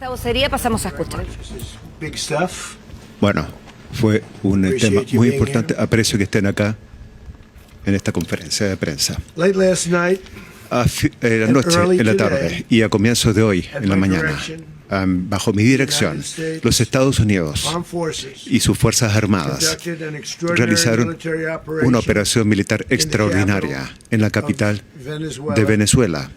Esta vocería pasamos a escuchar. Bueno, fue un tema muy importante. Aprecio que estén acá en esta conferencia de prensa. Anoche, en la tarde y a comienzos de hoy, en la mañana, bajo mi dirección, los Estados Unidos y sus Fuerzas Armadas realizaron una operación militar extraordinaria en la capital de Venezuela.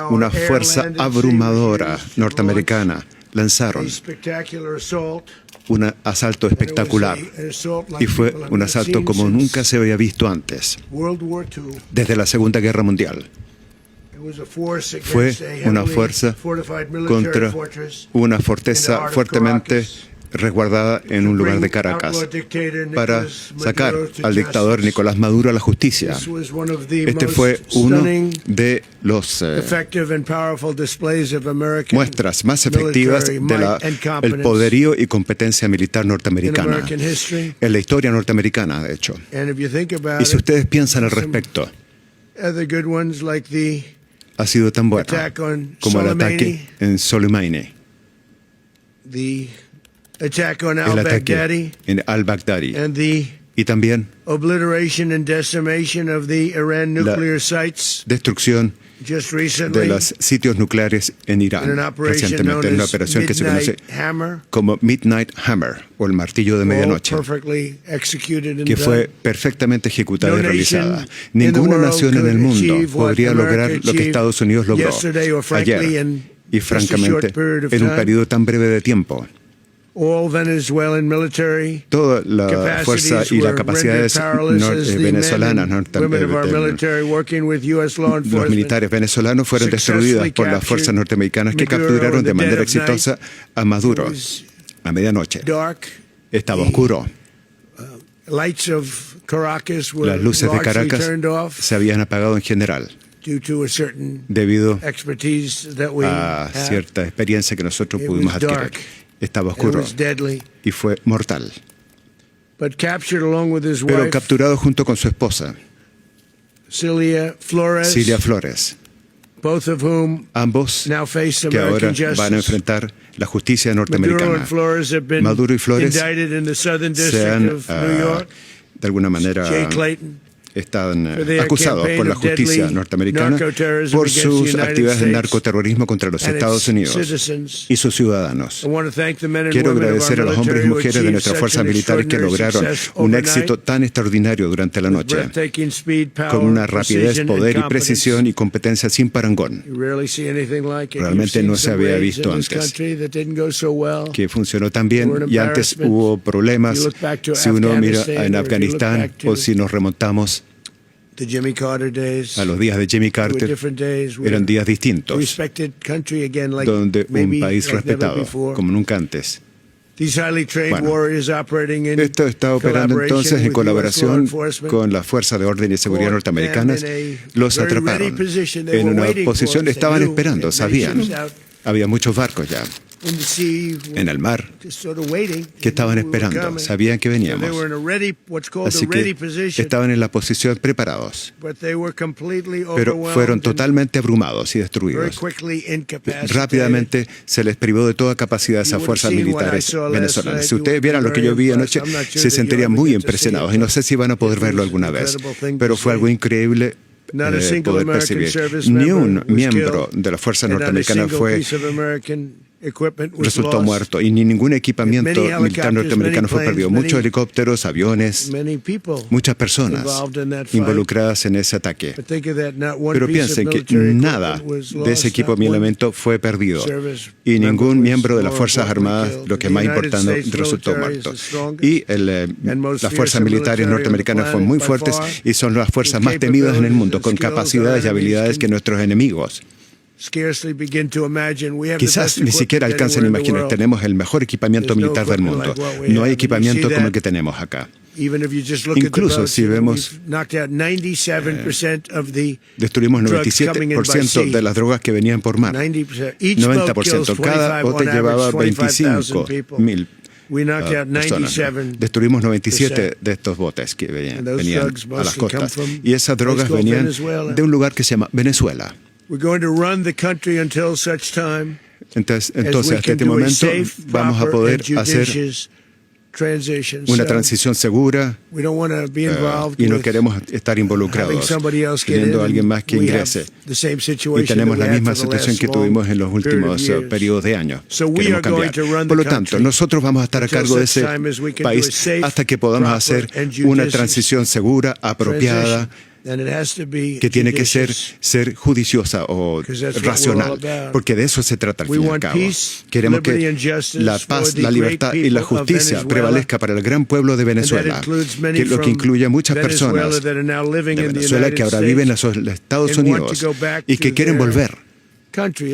Una fuerza abrumadora norteamericana lanzaron un asalto espectacular y fue un asalto como nunca se había visto antes desde la Segunda Guerra Mundial. Fue una fuerza contra una fortaleza fuertemente resguardada en un lugar de Caracas para sacar al dictador Nicolás Maduro a la justicia. Este fue uno de los muestras más efectivas del poderío y competencia militar norteamericana en la historia norteamericana, de hecho. Y si ustedes piensan al respecto, ha sido tan bueno como el ataque en Soleimani, el ataque en al-Baghdadi y también la destrucción de los sitios nucleares en Irán recientemente, en una operación que se conoce como Midnight Hammer o el martillo de medianoche, que fue perfectamente ejecutada y realizada. Ninguna nación en el mundo podría lograr lo que Estados Unidos logró ayer y francamente en un periodo tan breve de tiempo. Toda la fuerza y la capacidad venezolanas, los militares venezolanos fueron destruidas por las fuerzas norteamericanas que capturaron de manera exitosa a Maduro a medianoche. Estaba oscuro. Las luces de Caracas se habían apagado en general debido a cierta experiencia que nosotros pudimos adquirir. Estaba oscuro y fue mortal. Pero capturado junto con su esposa, Cilia Flores, ambos que ahora van a enfrentar la justicia norteamericana. Maduro y Flores se han, de alguna manera, están acusados por la justicia norteamericana por sus actividades de narcoterrorismo contra los Estados Unidos y sus ciudadanos. Quiero agradecer a los hombres y mujeres de nuestras fuerzas militares que lograron un éxito tan extraordinario durante la noche, con una rapidez, poder y precisión y competencia sin parangón. Realmente no se había visto antes que funcionó tan bien, y antes hubo problemas. Si uno mira en Afganistán o si nos remontamos a los días de Jimmy Carter, eran días distintos, donde un país respetado como nunca antes. Bueno, esto está operando entonces en colaboración con las fuerzas de orden y seguridad norteamericanas. Los atraparon en una posición, estaban esperando, sabían. Había muchos barcos ya en el mar que estaban esperando, sabían que veníamos. Así que estaban en la posición preparados, pero fueron totalmente abrumados y destruidos. Rápidamente se les privó de toda capacidad a esas fuerzas militares venezolanas. Si ustedes vieran lo que yo vi anoche, se sentirían muy impresionados, y no sé si van a poder verlo alguna vez, pero fue algo increíble poder percibir. Ni un miembro de la fuerza norteamericana resultó muerto, y ni ningún equipamiento militar norteamericano fue perdido. Muchos helicópteros, aviones, muchas personas involucradas en ese ataque. Pero piensen que nada de ese equipamiento fue perdido, y ningún miembro de las Fuerzas Armadas, lo que es más importante, resultó muerto. Y las fuerzas militares norteamericanas fueron muy fuertes y son las fuerzas más temidas en el mundo, con capacidades y habilidades que nuestros enemigos quizás ni siquiera alcancen a imaginar. Tenemos el mejor equipamiento militar del mundo. No hay equipamiento como el que tenemos acá. Incluso si vemos, destruimos 97% de las drogas que venían por mar. 90%. Cada bote llevaba 25,000 personas. Destruimos 97 de estos botes que venían a las costas. Y esas drogas venían de un lugar que se llama Venezuela. Entonces, hasta este momento vamos a poder hacer una transición segura y no queremos estar involucrados teniendo a alguien más que ingrese. Y tenemos la misma situación que tuvimos en los últimos periodos de años. Queremos cambiar. Por lo tanto, nosotros vamos a estar a cargo de ese país hasta que podamos hacer una transición segura, apropiada, que tiene que ser juiciosa o racional, porque de eso se trata al fin y al cabo. Queremos que la paz, la libertad y la justicia prevalezca para el gran pueblo de Venezuela, lo que incluye a muchas personas de Venezuela que ahora viven en los Estados Unidos y que quieren volver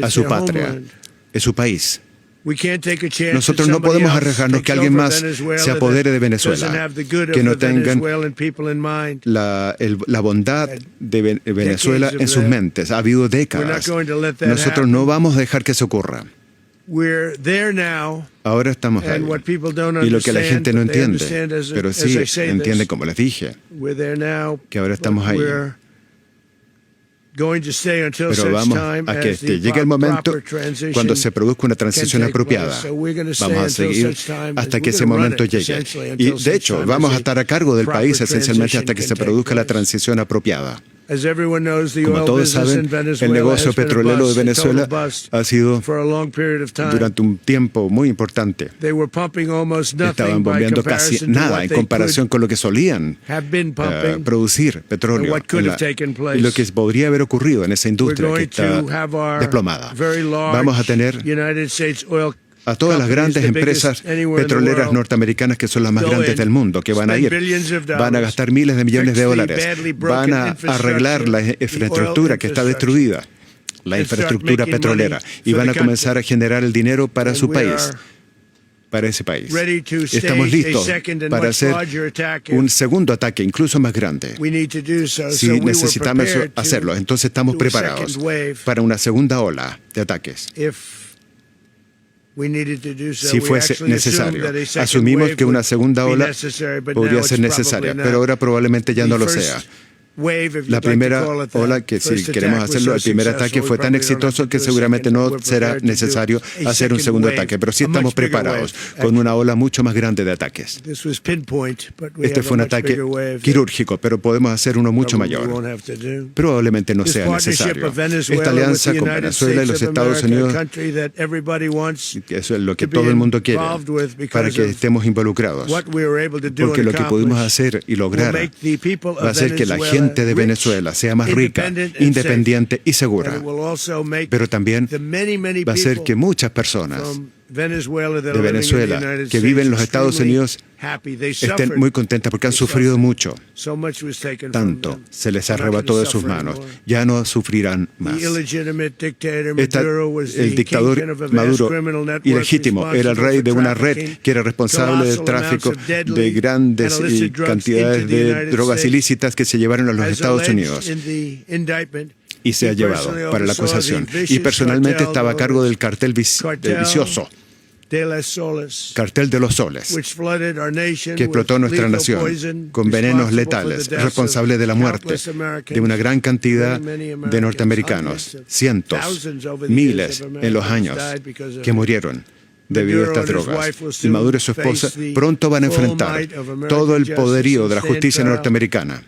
a su patria, a su país. Nosotros no podemos arriesgarnos que alguien más se apodere de Venezuela, que no tengan la bondad de Venezuela en sus mentes. Ha habido décadas. Nosotros no vamos a dejar que eso ocurra. Ahora estamos ahí. Y lo que la gente no entiende, pero sí entiende, como les dije, que ahora estamos ahí. Pero vamos a que llegue el momento cuando se produzca una transición apropiada. Vamos a seguir hasta que ese momento llegue. Y de hecho, vamos a estar a cargo del país esencialmente hasta que se produzca la transición apropiada. Como todos saben, el negocio petrolero de Venezuela ha sido durante un tiempo muy importante. Estaban bombeando casi nada en comparación con lo que solían producir petróleo y lo que podría haber ocurrido en esa industria que está desplomada. Vamos a tener a todas las grandes empresas petroleras norteamericanas que son las más grandes del mundo, que van a ir, van a gastar miles de millones de dólares, van a arreglar la infraestructura que está destruida, la infraestructura petrolera, y van a comenzar a generar el dinero para su país, para ese país. Estamos listos para hacer un segundo ataque, incluso más grande, si necesitamos hacerlo. Entonces estamos preparados para una segunda ola de ataques. Si fuese necesario. Asumimos que una segunda ola podría ser necesaria, pero ahora probablemente ya no lo sea. La primera ola, que si queremos hacerlo, el primer ataque fue tan exitoso que seguramente no será necesario hacer un segundo ataque, pero sí estamos preparados con una ola mucho más grande de ataques. Este fue un ataque quirúrgico, pero podemos hacer uno mucho mayor. Probablemente no sea necesario. Esta alianza con Venezuela y los Estados Unidos, eso es lo que todo el mundo quiere, para que estemos involucrados. Porque lo que pudimos hacer y lograr va a ser que la gente de Venezuela sea más rica, independiente y segura. Pero también va a hacer que muchas personas de Venezuela que viven en los Estados Unidos estén muy contentas porque han sufrido mucho. Tanto se les arrebató de sus manos. Ya no sufrirán más. El dictador Maduro, ilegítimo, era el rey de una red que era responsable del tráfico de grandes cantidades de drogas ilícitas que se llevaron a los Estados Unidos. Y se ha llevado para la acusación. Y personalmente estaba a cargo del cartel vicioso, Cartel de los Soles, que explotó nuestra nación con venenos letales, responsable de la muerte de una gran cantidad de norteamericanos, cientos, miles en los años que murieron debido a estas drogas. Y Maduro y su esposa pronto van a enfrentar todo el poderío de la justicia norteamericana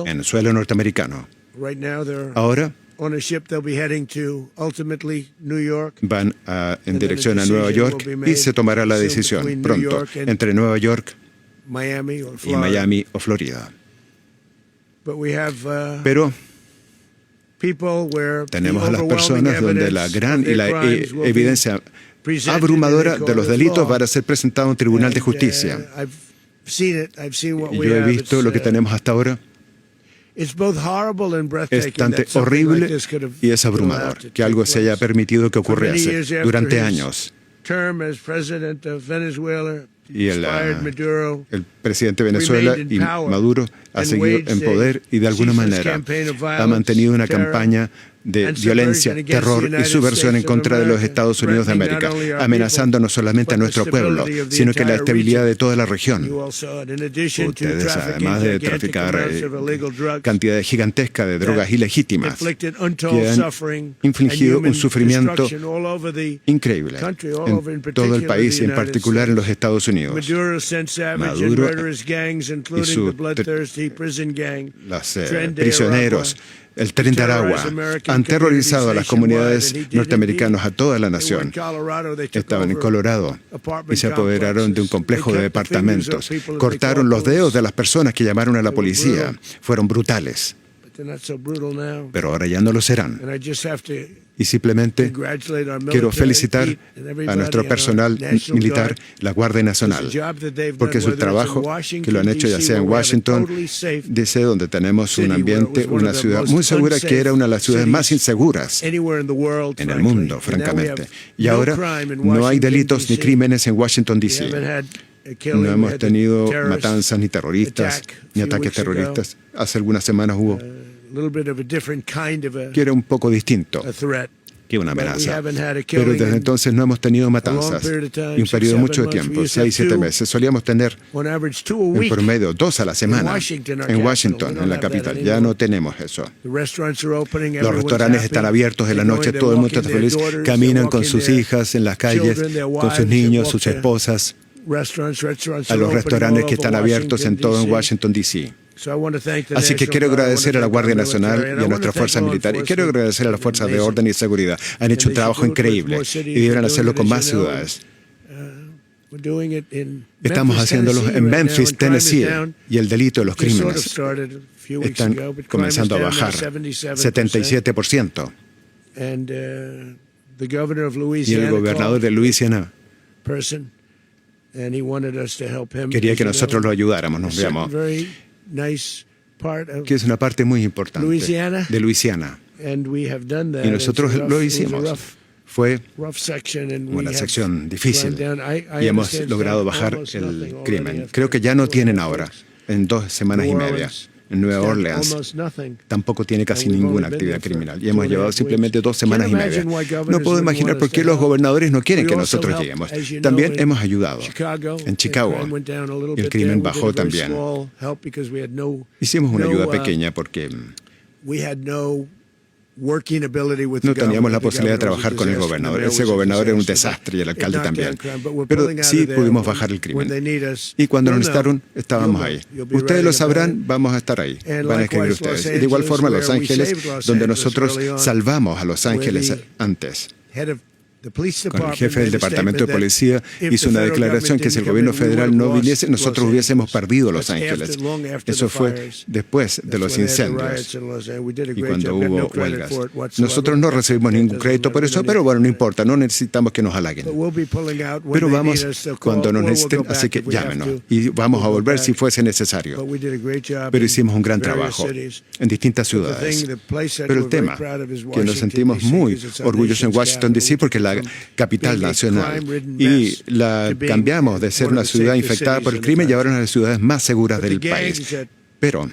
en suelo norteamericano. Ahora van en dirección a Nueva York y se tomará la decisión pronto entre Nueva York y Miami o Florida. Pero tenemos a las personas donde la gran y la evidencia abrumadora de los delitos van a ser presentada a un tribunal de justicia. Y yo he visto lo que tenemos hasta ahora. Es bastante horrible y es abrumador que algo se haya permitido que ocurriese durante años. Y el presidente de Venezuela y Maduro ha seguido en poder y de alguna manera ha mantenido una campaña de violencia, terror y subversión en contra de los Estados Unidos de América, amenazando no solamente a nuestro pueblo, sino que la estabilidad de toda la región. Ustedes, además de traficar cantidades gigantescas de drogas ilegítimas, que han infligido un sufrimiento increíble en todo el país y en particular en los Estados Unidos. Maduro y sus prisioneros, el Tren de Aragua, han terrorizado a las comunidades norteamericanas, a toda la nación. Estaban en Colorado y se apoderaron de un complejo de departamentos. Cortaron los dedos de las personas que llamaron a la policía. Fueron brutales. Pero ahora ya no lo serán. Y simplemente quiero felicitar a nuestro personal militar, la Guardia Nacional, porque su trabajo, que lo han hecho ya sea en Washington, DC, donde tenemos un ambiente, una ciudad muy segura, que era una de las ciudades más inseguras en el mundo, francamente. Y ahora no hay delitos ni crímenes en Washington, D.C. No hemos tenido matanzas ni terroristas, ni ataques terroristas. Hace algunas semanas hubo, que era un poco distinto que una amenaza. Pero desde entonces no hemos tenido matanzas. Y un periodo de mucho tiempo, 6, 7 meses. Solíamos tener en promedio 2 a la semana en Washington, en la capital. Ya no tenemos eso. Los restaurantes están abiertos en la noche, todo el mundo está feliz. Caminan con sus hijas en las calles, con sus niños, sus esposas, a los restaurantes que están abiertos en todo en Washington, D.C. Así que quiero agradecer a la Guardia Nacional y a nuestras fuerzas militares. Y quiero agradecer a las fuerzas de orden y seguridad. Han hecho un trabajo increíble y deben hacerlo con más ciudades. Estamos haciéndolo en Memphis, Tennessee, y el delito de los crímenes están comenzando a bajar 77%. Y el gobernador de Luisiana quería que nosotros lo ayudáramos, nos veamos, que es una parte muy importante de Luisiana. Y nosotros lo hicimos. Fue una sección difícil y hemos logrado bajar el crimen. Creo que ya no tienen ahora, en 2 semanas y media. En Nueva Orleans tampoco tiene casi ninguna actividad criminal. Y hemos llevado simplemente 2 semanas y media. No puedo imaginar por qué los gobernadores no quieren que nosotros lleguemos. También hemos ayudado. En Chicago el crimen bajó también. Hicimos una ayuda pequeña porque no teníamos la posibilidad de trabajar con el gobernador. Ese gobernador era un desastre y el alcalde también. Pero sí pudimos bajar el crimen. Y cuando nos necesitaron, estábamos ahí. Ustedes lo sabrán, vamos a estar ahí. Van a escribir ustedes. Y de igual forma, Los Ángeles, donde nosotros salvamos a Los Ángeles antes. Con el jefe del Departamento de Policía hizo una declaración que si el gobierno federal no viniese, nosotros hubiésemos perdido Los Ángeles. Eso fue después de los incendios y cuando hubo huelgas. Nosotros no recibimos ningún crédito por eso, pero bueno, no importa, no necesitamos que nos halaguen. Pero vamos cuando nos necesiten, así que llámenos y vamos a volver si fuese necesario. Pero hicimos un gran trabajo en distintas ciudades. Pero el tema que nos sentimos muy orgullosos en Washington, D.C., porque la capital nacional, y la cambiamos de ser una ciudad infectada por el crimen y ahora una de las ciudades más seguras del país. Pero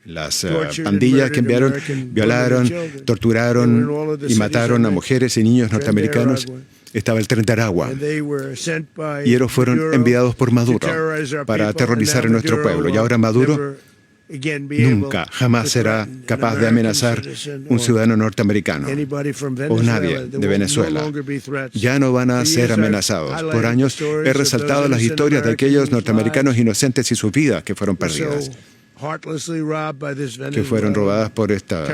las pandillas que enviaron, violaron, torturaron y mataron a mujeres y niños norteamericanos. Estaba el Tren de Aragua y ellos fueron enviados por Maduro para aterrorizar a nuestro pueblo. Y ahora Maduro nunca, jamás será capaz de amenazar un ciudadano norteamericano o nadie de Venezuela. Ya no van a ser amenazados. Por años he resaltado las historias de aquellos norteamericanos inocentes y sus vidas que fueron perdidas, que fueron robadas por esta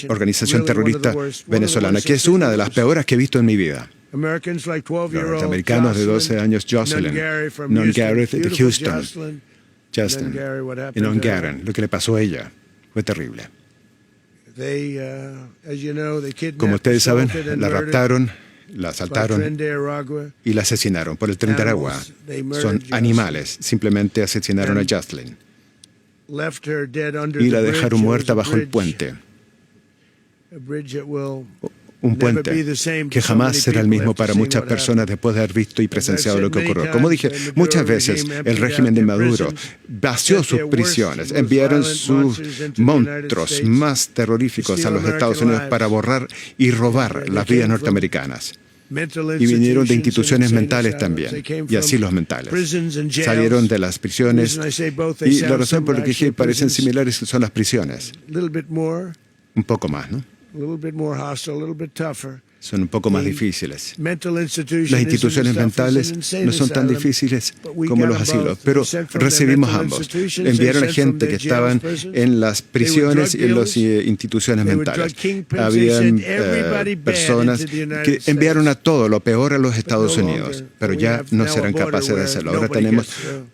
organización terrorista venezolana, que es una de las peores que he visto en mi vida. Los norteamericanos de 12 años, Jocelyn, Non Garrett de Houston, Justin y Non Garen, lo que le pasó a ella fue terrible. Como ustedes saben, la raptaron, la asaltaron y la asesinaron por el Tren de Aragua. Son animales, simplemente asesinaron a Jocelyn y la dejaron muerta bajo el puente. un puente que jamás será el mismo para muchas personas después de haber visto y presenciado lo que ocurrió. Como dije, muchas veces el régimen de Maduro vació sus prisiones, enviaron sus monstruos más terroríficos a los Estados Unidos para borrar y robar las vidas norteamericanas. Y vinieron de instituciones mentales también, y así los mentales. Salieron de las prisiones, y la razón por la que dije parecen similares son las prisiones. Un poco más, ¿no? Son un poco más difíciles. Las instituciones mentales no son tan difíciles como los asilos, pero recibimos ambos. Enviaron a gente que estaban en las prisiones y en las instituciones mentales. Habían personas que enviaron a todo lo peor a los Estados Unidos, pero ya no serán capaces de hacerlo. Ahora tenemos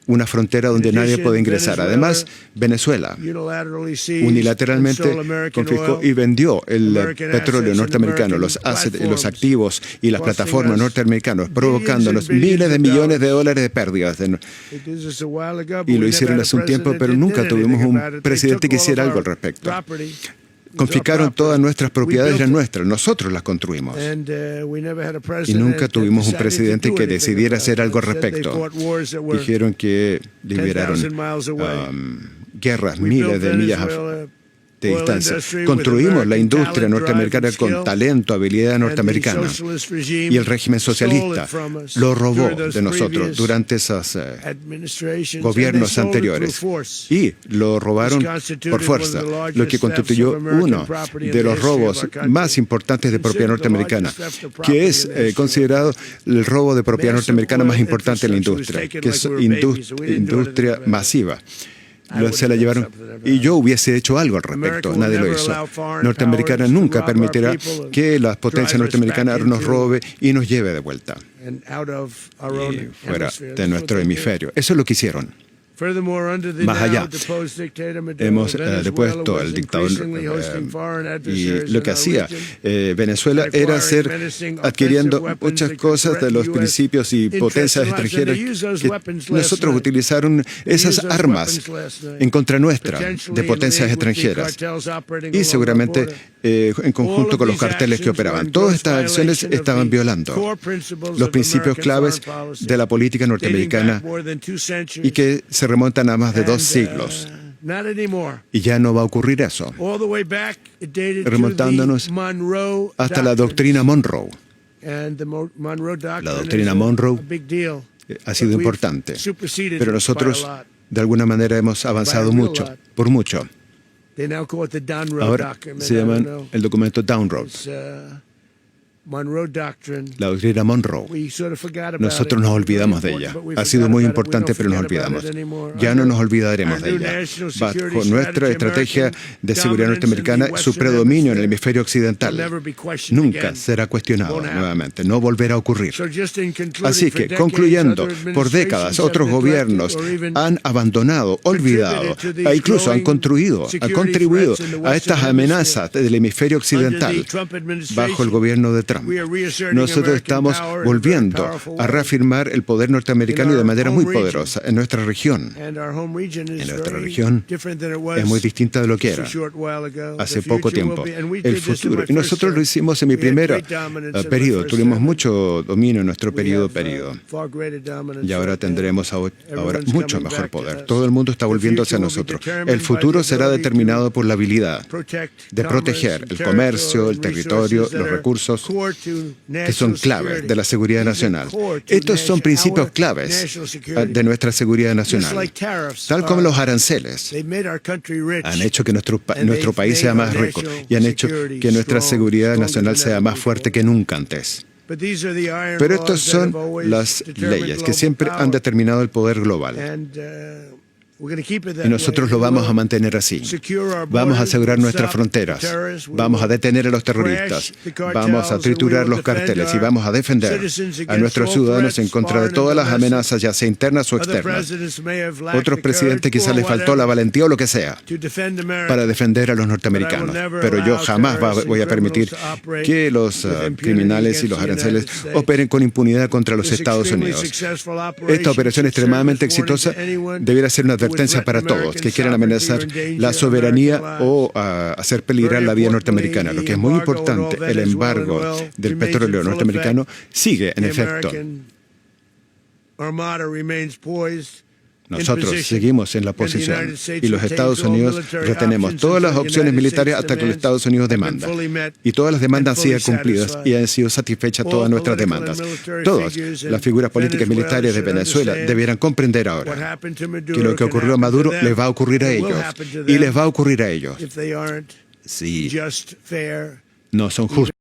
una frontera donde nadie puede ingresar. Además, Venezuela unilateralmente confiscó y vendió el petróleo norteamericano, los activos y las plataformas norteamericanas, provocándonos miles de millones de dólares de pérdidas. Y lo hicieron hace un tiempo, pero nunca tuvimos un presidente que hiciera algo al respecto. Confiscaron todas nuestras propiedades, eran nuestras, nosotros las construimos. Y nunca tuvimos un presidente que decidiera hacer algo al respecto. Dijeron que liberaron guerras miles de millas de distancia. Construimos la industria norteamericana con talento, habilidad norteamericana. Y el régimen socialista lo robó de nosotros durante esos gobiernos anteriores. Y lo robaron por fuerza, lo que constituyó uno de los robos más importantes de propiedad norteamericana, que es considerado el robo de propiedad norteamericana más importante en la industria, que es industria masiva. Se la llevaron y yo hubiese hecho algo al respecto, nadie lo hizo. Norteamericana nunca permitirá que las potencias norteamericanas nos robe y nos lleve de vuelta y fuera de nuestro hemisferio. Eso es lo que hicieron. Más allá, hemos depuesto al dictador y lo que hacía Venezuela era adquiriendo muchas cosas de los principios y potencias extranjeras que nosotros utilizaron esas armas en contra nuestra de potencias extranjeras y seguramente en conjunto con los carteles que operaban. Todas estas acciones estaban violando los principios claves de la política norteamericana y que se remontan a más de 2 siglos. Y ya no va a ocurrir eso. Remontándonos hasta la doctrina Monroe. La doctrina Monroe ha sido importante, pero nosotros de alguna manera hemos avanzado mucho, por mucho. Ahora se llaman el documento Down Road. La doctrina Monroe. Nosotros nos olvidamos de ella. Ha sido muy importante, pero nos olvidamos. Ya no nos olvidaremos de ella. Bajo nuestra estrategia de seguridad norteamericana, su predominio en el hemisferio occidental nunca será cuestionado nuevamente. No volverá a ocurrir. Así que, concluyendo, por décadas otros gobiernos han abandonado, olvidado e incluso han contribuido a estas amenazas del hemisferio occidental bajo el gobierno de Trump. Nosotros estamos volviendo a reafirmar el poder norteamericano y de manera muy poderosa en nuestra región. En nuestra región es muy distinta de lo que era hace poco tiempo. El futuro. Y nosotros lo hicimos en mi primer periodo. Tuvimos mucho dominio en nuestro periodo. Y ahora tendremos mucho mejor poder. Todo el mundo está volviendo hacia nosotros. El futuro será determinado por la habilidad de proteger el comercio, el territorio, los recursos que son claves de la seguridad nacional. Estos son principios claves de nuestra seguridad nacional. Tal como los aranceles han hecho que nuestro país sea más rico y han hecho que nuestra seguridad nacional sea más fuerte que nunca antes. Pero estas son las leyes que siempre han determinado el poder global. Y nosotros lo vamos a mantener así. Vamos a asegurar nuestras fronteras. Vamos a detener a los terroristas. Vamos a triturar los carteles y vamos a defender a nuestros ciudadanos en contra de todas las amenazas, ya sea internas o externas. Otros presidentes quizás les faltó la valentía o lo que sea para defender a los norteamericanos. Pero yo jamás voy a permitir que los criminales y los aranceles operen con impunidad contra los Estados Unidos. Esta operación extremadamente exitosa debiera ser una advertencia advertencia para todos que quieran amenazar la soberanía o hacer peligrar la vida norteamericana. Lo que es muy importante, el embargo del petróleo norteamericano sigue en efecto. Nosotros seguimos en la posición y los Estados Unidos retenemos todas las opciones militares hasta que los Estados Unidos demandan. Y todas las demandas han sido cumplidas y han sido satisfechas todas nuestras demandas. Todas las figuras políticas militares de Venezuela debieran comprender ahora que lo que ocurrió a Maduro les va a ocurrir a ellos. Y les va a ocurrir a ellos. Si no son justos.